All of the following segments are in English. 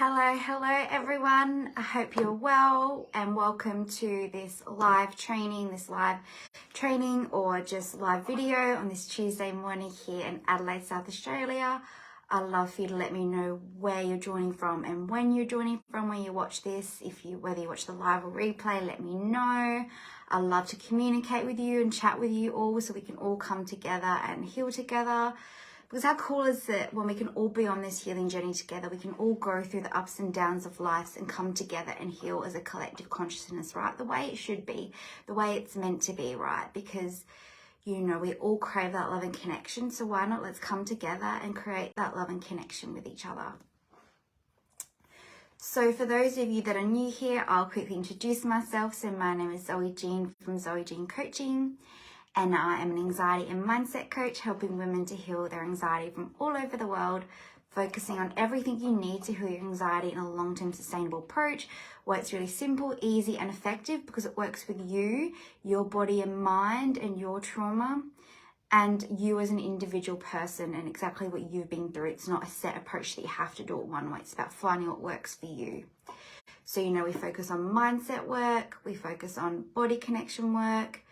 Hello everyone. I hope you're well and welcome to this live training or just live video on this Tuesday morning here in Adelaide, South Australia. I'd love for you to let me know where you're joining from and when you're joining from when you watch this. Whether you watch the live or replay, let me know. I'd love to communicate with you and chat with you all so we can all come together and heal together. Because how cool is it when we can all be on this healing journey together? We can all go through the ups and downs of life and come together and heal as a collective consciousness, right? The way it should be, the way it's meant to be, right? Because, you know, we all crave that love and connection. So why not let's come together and create that love and connection with each other. So for those of you that are new here, I'll quickly introduce myself. So my name is Zoe Jean from Zoe Jean Coaching. And I am an anxiety and mindset coach, helping women to heal their anxiety from all over the world, focusing on everything you need to heal your anxiety in a long-term sustainable approach, where it's really simple, easy, and effective because it works with you, your body and mind, and your trauma, and you as an individual person and exactly what you've been through. It's not a set approach that you have to do it one way. It's about finding what works for you. So, you know, we focus on mindset work, we focus on body connection work,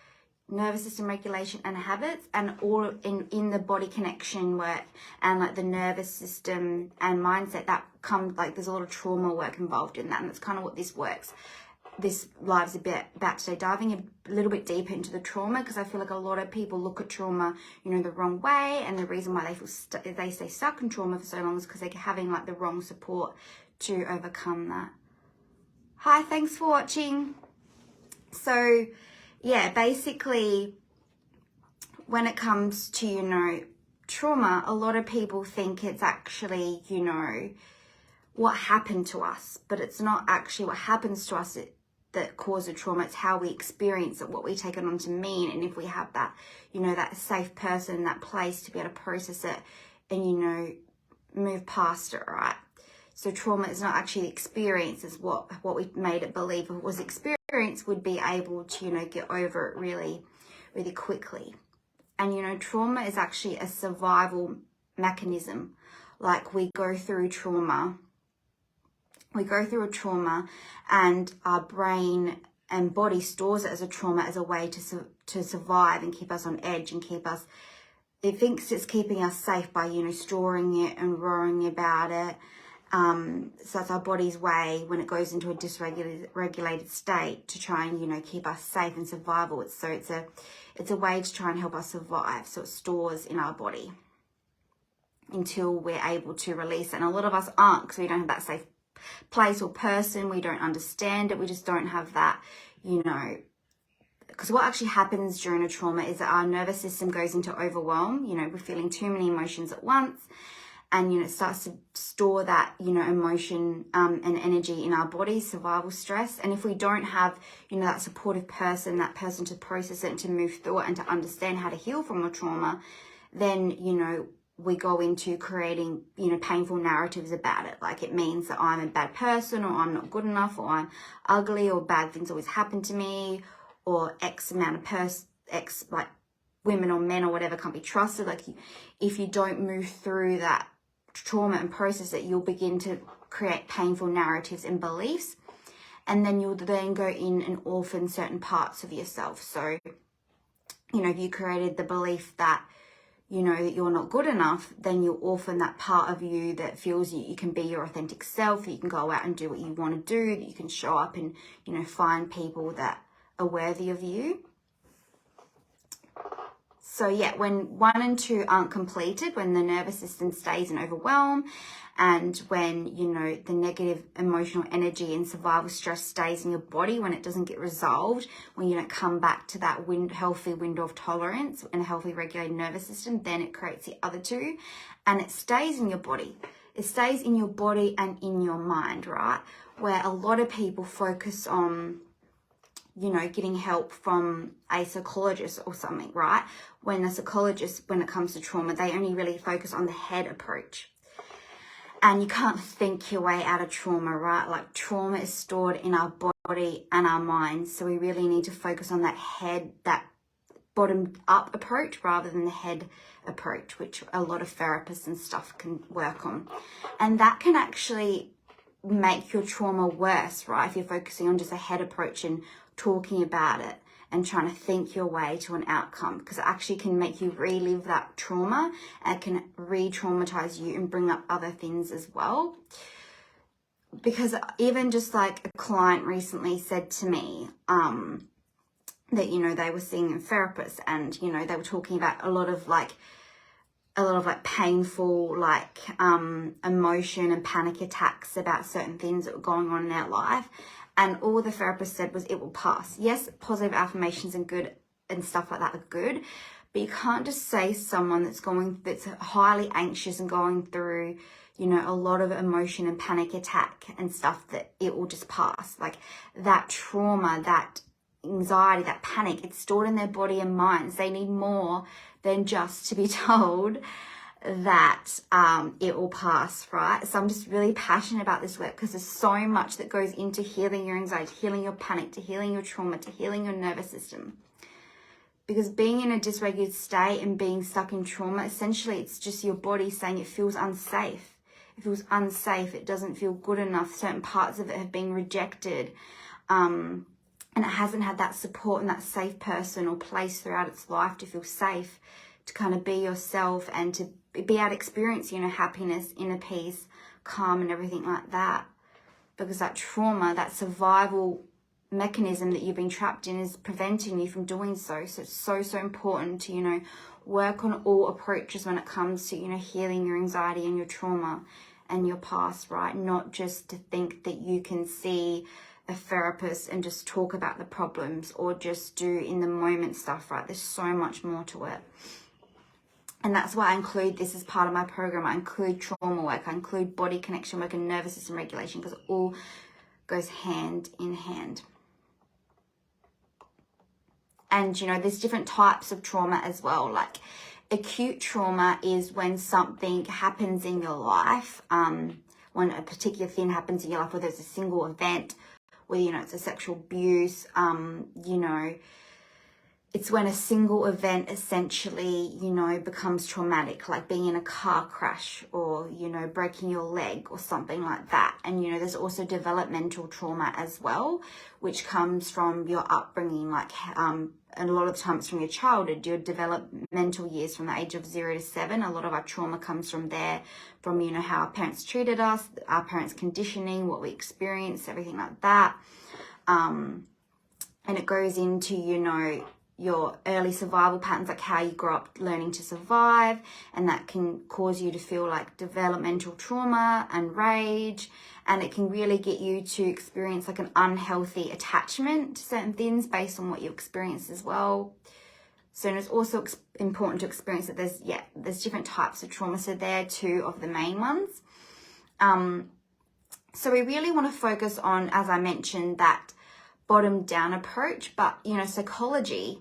nervous system regulation and habits, and all in the body connection work and like the nervous system and mindset that comes, like there's a lot of trauma work involved in that, and that's kind of what this live's a bit about today, diving a little bit deeper into the trauma, because I feel like a lot of people look at trauma, you know, the wrong way, and the reason why they stay stuck in trauma for so long is because they're having like the wrong support to overcome that. Hi, thanks for watching. So yeah, basically, when it comes to, you know, trauma, a lot of people think it's actually, you know, what happened to us, but it's not actually what happens to us that causes trauma. It's how we experience it, what we take it on to mean, and if we have that, you know, that safe person, that place to be able to process it and, you know, move past it, right? So trauma is not actually the experience, is what we made it believe. If it was experience, would be able to, you know, get over it really, really quickly. And, you know, trauma is actually a survival mechanism. Like we go through a trauma and our brain and body stores it as a trauma as a way to survive and keep us on edge and it thinks it's keeping us safe by, you know, storing it and worrying about it. So that's our body's way when it goes into a dysregulated state to try and, you know, keep us safe and survival. It's a way to try and help us survive. So it stores in our body until we're able to release it. And a lot of us aren't, because we don't have that safe place or person. We don't understand it. We just don't have that, you know, because what actually happens during a trauma is that our nervous system goes into overwhelm. You know, we're feeling too many emotions at once. And, you know, it starts to store that, you know, emotion and energy in our body, survival stress. And if we don't have, you know, that supportive person, that person to process it and to move through it and to understand how to heal from a trauma, then, you know, we go into creating, you know, painful narratives about it. Like it means that I'm a bad person, or I'm not good enough, or I'm ugly, or bad things always happen to me, or X amount of like women or men or whatever can't be trusted. Like if you don't move through that trauma and process it, you'll begin to create painful narratives and beliefs, and then you'll then go in and orphan certain parts of yourself. So, you know, if you created the belief that, you know, that you're not good enough, then you'll orphan that part of you that feels you can be your authentic self, that you can go out and do what you want to do, that you can show up and, you know, find people that are worthy of you. So yeah, when 1 and 2 aren't completed, when the nervous system stays in overwhelm, and when, you know, the negative emotional energy and survival stress stays in your body, when it doesn't get resolved, when you don't come back to that healthy window of tolerance and a healthy regulated nervous system, then it creates the other 2, and it stays in your body. It stays in your body and in your mind, right? Where a lot of people focus on, you know, getting help from a psychologist or something, right? When a psychologist, when it comes to trauma, they only really focus on the head approach. And you can't think your way out of trauma, right? Like trauma is stored in our body and our mind. So we really need to focus on that head, that bottom up approach rather than the head approach, which a lot of therapists and stuff can work on. And that can actually make your trauma worse, right? If you're focusing on just a head approach and talking about it and trying to think your way to an outcome, because it actually can make you relive that trauma and can re-traumatize you and bring up other things as well. Because even just like a client recently said to me that, you know, they were seeing a therapist, and, you know, they were talking about a lot of painful emotion and panic attacks about certain things that were going on in their life, and all the therapist said was, it will pass. Yes, positive affirmations and good and stuff like that are good, but you can't just say someone that's highly anxious and going through, you know, a lot of emotion and panic attack and stuff, that it will just pass. Like, that trauma, that anxiety, that panic, it's stored in their body and minds. They need more than just to be told that it will pass, right? So I'm just really passionate about this work because there's so much that goes into healing your anxiety, healing your panic, to healing your trauma, to healing your nervous system. Because being in a dysregulated state and being stuck in trauma, essentially it's just your body saying it feels unsafe. It feels unsafe. It doesn't feel good enough. Certain parts of it have been rejected. And it hasn't had that support and that safe person or place throughout its life to feel safe, to kind of be yourself and to be able to experience, you know, happiness, inner peace, calm and everything like that. Because that trauma, that survival mechanism that you've been trapped in, is preventing you from doing so. So it's so important to, you know, work on all approaches when it comes to, you know, healing your anxiety and your trauma and your past, right? Not just to think that you can see a therapist and just talk about the problems or just do in the moment stuff, right? There's so much more to it. And that's why I include this as part of my program. I include trauma work, I include body connection work and nervous system regulation, because it all goes hand in hand. And, you know, there's different types of trauma as well. Like, acute trauma is when something happens in your life, when a particular thing happens in your life, whether it's a single event, whether, you know, it's a sexual abuse, you know, it's when a single event essentially, you know, becomes traumatic, like being in a car crash or, you know, breaking your leg or something like that. And, you know, there's also developmental trauma as well, which comes from your upbringing, like and a lot of times from your childhood, your developmental years from the age of 0 to 7. A lot of our trauma comes from there, from, you know, how our parents treated us, our parents' conditioning, what we experienced, everything like that. And it goes into, you know, your early survival patterns, like how you grow up learning to survive, and that can cause you to feel like developmental trauma and rage, and it can really get you to experience like an unhealthy attachment to certain things based on what you experience as well. So it's also important to experience that there's different types of trauma. So they're two of the main ones. So we really want to focus on, as I mentioned, that bottom down approach. But, you know, psychology,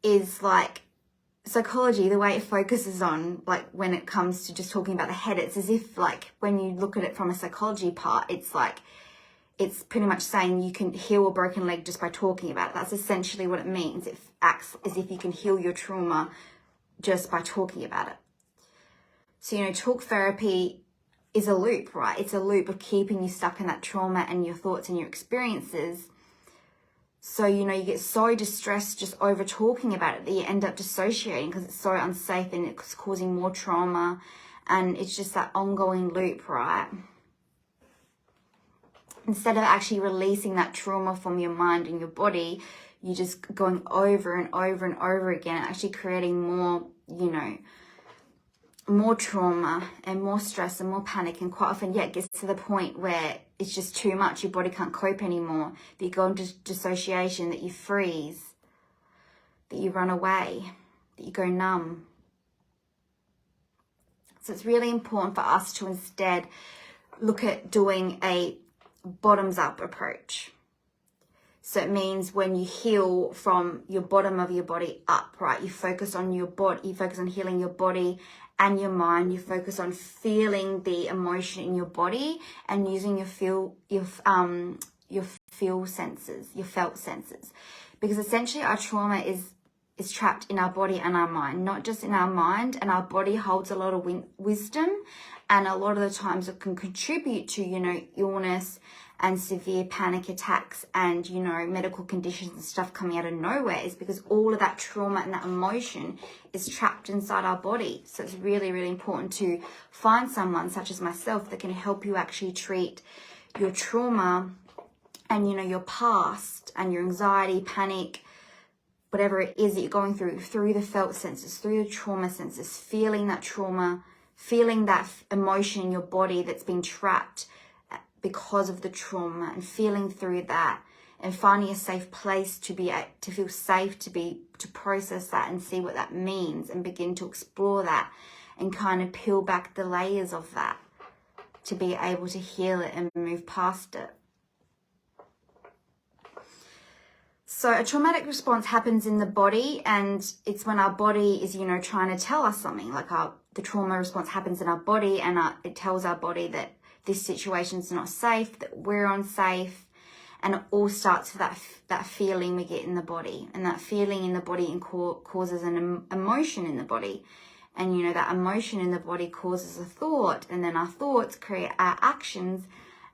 the way it focuses on, like, when it comes to just talking about the head, it's as if, like, when you look at it from a psychology part, it's like, it's pretty much saying you can heal a broken leg just by talking about it. That's essentially what it means. It acts as if you can heal your trauma just by talking about it. So, you know, talk therapy is a loop, right? It's a loop of keeping you stuck in that trauma and your thoughts and your experiences. So, you know, you get so distressed just over talking about it that you end up dissociating because it's so unsafe and it's causing more trauma. And it's just that ongoing loop, right? Instead of actually releasing that trauma from your mind and your body, you're just going over and over and over again, actually creating more, you know, more trauma and more stress and more panic. And quite often, it gets to the point where it's just too much. Your body can't cope anymore. That you go into dissociation, that you freeze, that you run away, that you go numb. So it's really important for us to instead look at doing a bottoms up approach. So it means when you heal from your bottom of your body up, right? You focus on your body, you focus on healing your body and your mind. You focus on feeling the emotion in your body and using your felt senses. Because essentially our trauma is trapped in our body and our mind, not just in our mind. And our body holds a lot of wisdom And a lot of the times it can contribute to, you know, illness and severe panic attacks and, you know, medical conditions and stuff coming out of nowhere, is because all of that trauma and that emotion is trapped inside our body. So it's really, really important to find someone such as myself that can help you actually treat your trauma and, you know, your past and your anxiety, panic, whatever it is that you're going through the felt senses, through the trauma senses, feeling that trauma, feeling that emotion in your body that's been trapped because of the trauma, and feeling through that and finding a safe place to feel safe, to process that and see what that means, and begin to explore that and kind of peel back the layers of that to be able to heal it and move past it. So a traumatic response happens in the body, and it's when our body is, you know, trying to tell us something. Like the trauma response happens in our body, and it tells our body that this situation's not safe, that we're unsafe, and it all starts with that feeling we get in the body, and that feeling in the body causes an emotion in the body, and, you know, that emotion in the body causes a thought, and then our thoughts create our actions,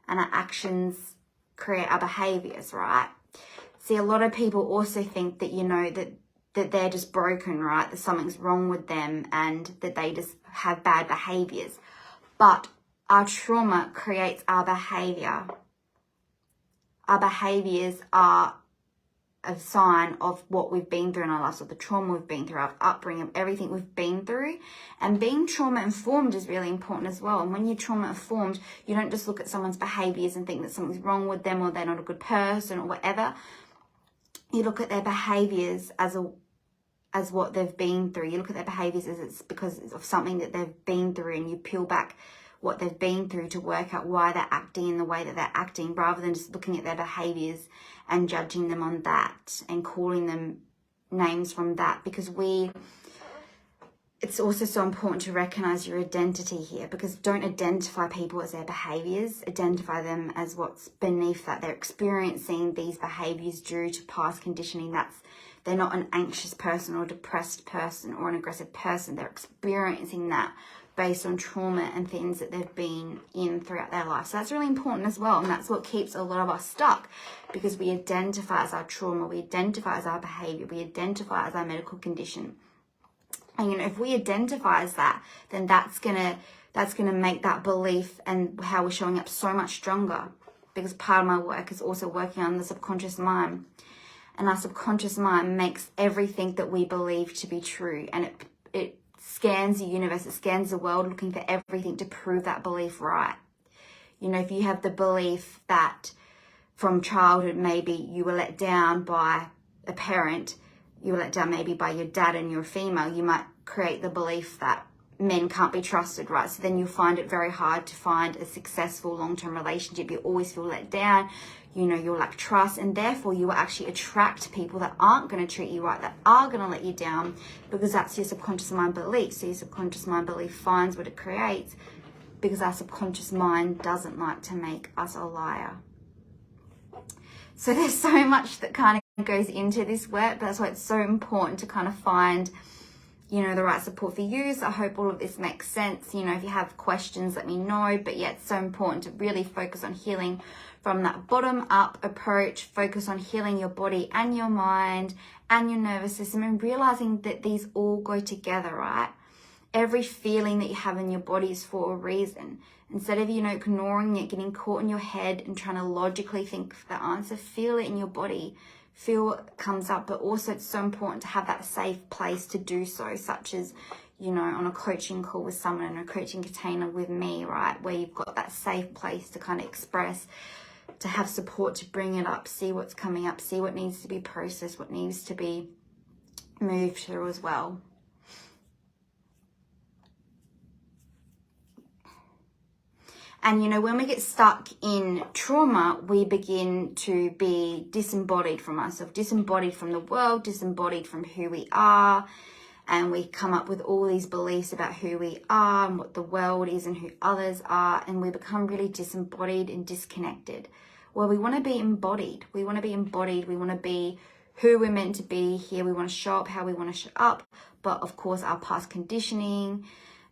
and our actions create our behaviors, right? See, a lot of people also think that, you know, that they're just broken, right? That something's wrong with them and that they just have bad behaviors. But our trauma creates our behavior. Our behaviors are a sign of what we've been through in our lives, of the trauma we've been through, our upbringing, everything we've been through. And being trauma-informed is really important as well. And when you're trauma-informed, you don't just look at someone's behaviors and think that something's wrong with them or they're not a good person or whatever. You look at their behaviors as what they've been through. You look at their behaviors as it's because of something that they've been through, and you peel back what they've been through to work out why they're acting in the way that they're acting, rather than just looking at their behaviors and judging them on that and calling them names from that. Because it's also so important to recognize your identity here, because don't identify people as their behaviors, identify them as what's beneath that. They're experiencing these behaviors due to past conditioning. They're not an anxious person or depressed person or an aggressive person. They're experiencing that based on trauma and things that they've been in throughout their life. So that's really important as well. And that's what keeps a lot of us stuck, because we identify as our trauma, we identify as our behavior, we identify as our medical condition. And, you know, if we identify as that, then that's gonna make that belief and how we're showing up so much stronger, because part of my work is also working on the subconscious mind. And our subconscious mind makes everything that we believe to be true, and it scans the universe, it scans the world, looking for everything to prove that belief right. You know, if you have the belief that from childhood maybe you were let down by a parent, you were let down maybe by your dad and you're a female, you might create the belief that men can't be trusted, right? So then you'll find it very hard to find a successful long-term relationship. You always feel let down, you know, you'll lack trust, and therefore you will actually attract people that aren't going to treat you right, that are going to let you down, because that's your subconscious mind belief. So your subconscious mind belief finds what it creates, because our subconscious mind doesn't like to make us a liar. So there's so much that kind of goes into this work, but that's why it's so important to kind of find, you know, the right support for you. So I hope all of this makes sense. You know, if you have questions, let me know. But yeah, it's so important to really focus on healing from that bottom up approach, focus on healing your body and your mind and your nervous system, and realizing that these all go together, right? Every feeling that you have in your body is for a reason. Instead of, you know, ignoring it, getting caught in your head and trying to logically think of the answer, feel it in your body. Feel what comes up, but also it's so important to have that safe place to do so, such as, you know, on a coaching call with someone, in a coaching container with me, right, where you've got that safe place to kind of express, to have support, to bring it up, see what's coming up, see what needs to be processed, what needs to be moved through as well. And, you know, when we get stuck in trauma, we begin to be disembodied from ourselves, disembodied from the world, disembodied from who we are. And we come up with all these beliefs about who we are and what the world is and who others are. And we become really disembodied and disconnected. Well, we want to be embodied. We want to be embodied. We want to be who we're meant to be here. We want to show up how we want to show up. But of course, our past conditioning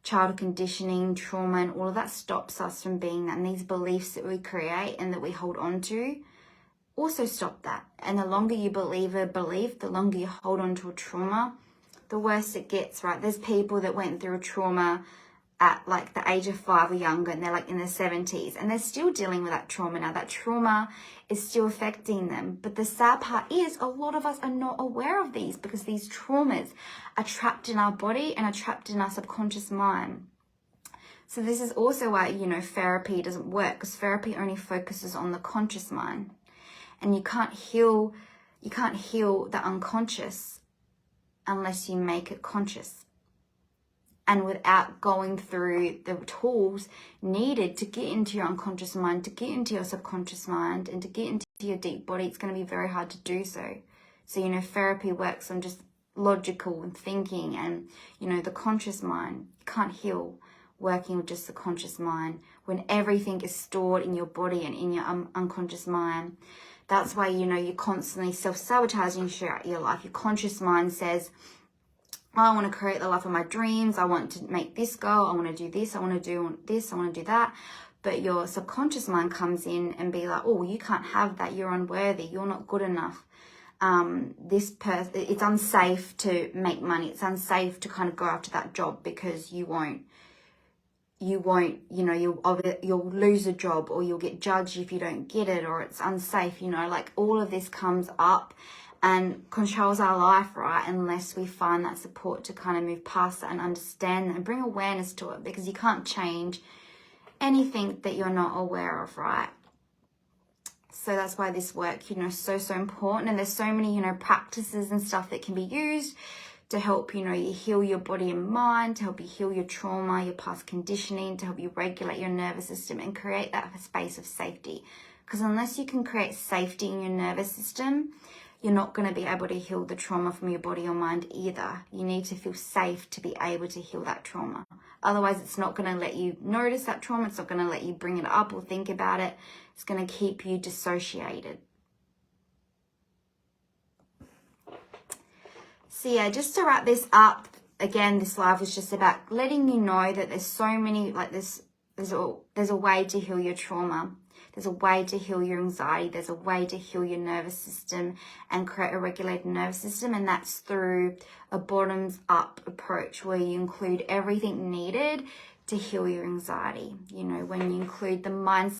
childhood conditioning, trauma, and all of that stops us from being that. And these beliefs that we create and that we hold on to also stop that. And the longer you believe a belief, the longer you hold on to a trauma, the worse it gets, right? There's people that went through a trauma at like the age of 5 or younger, and they're like in their 70s, and they're still dealing with that trauma now. That trauma is still affecting them. But the sad part is a lot of us are not aware of these, because these traumas are trapped in our body and are trapped in our subconscious mind. So this is also why, you know, therapy doesn't work, because therapy only focuses on the conscious mind. And you can't heal the unconscious unless you make it conscious. And without going through the tools needed to get into your unconscious mind, to get into your subconscious mind, and to get into your deep body, it's going to be very hard to do so. So, you know, therapy works on just logical and thinking and, you know, the conscious mind. You can't heal working with just the conscious mind when everything is stored in your body and in your unconscious mind. That's why, you know, you're constantly self-sabotaging throughout your life. Your conscious mind says, I want to create the life of my dreams. I want to make this goal. I want to do this. I want to do this. I want to do that. But your subconscious mind comes in and be like, oh, you can't have that. You're unworthy. You're not good enough. It's unsafe to make money. It's unsafe to kind of go after that job because you won't, you know, you'll lose a job, or you'll get judged if you don't get it, or it's unsafe, you know, like all of this comes up and controls our life, right? Unless we find that support to kind of move past that and understand that and bring awareness to it, because you can't change anything that you're not aware of, right? So that's why this work, you know, is so important. And there's so many, you know, practices and stuff that can be used to help, you know, you heal your body and mind, to help you heal your trauma, your past conditioning, to help you regulate your nervous system and create that space of safety. Because unless you can create safety in your nervous system, you're not going to be able to heal the trauma from your body or mind either. You need to feel safe to be able to heal that trauma. Otherwise, it's not going to let you notice that trauma. It's not going to let you bring it up or think about it. It's going to keep you dissociated. So yeah, just to wrap this up, again, this live was just about letting you know that there's so many, like there's a way to heal your trauma. There's a way to heal your anxiety. There's a way to heal your nervous system and create a regulated nervous system. And that's through a bottoms up approach, where you include everything needed to heal your anxiety. You know, when you include the mindset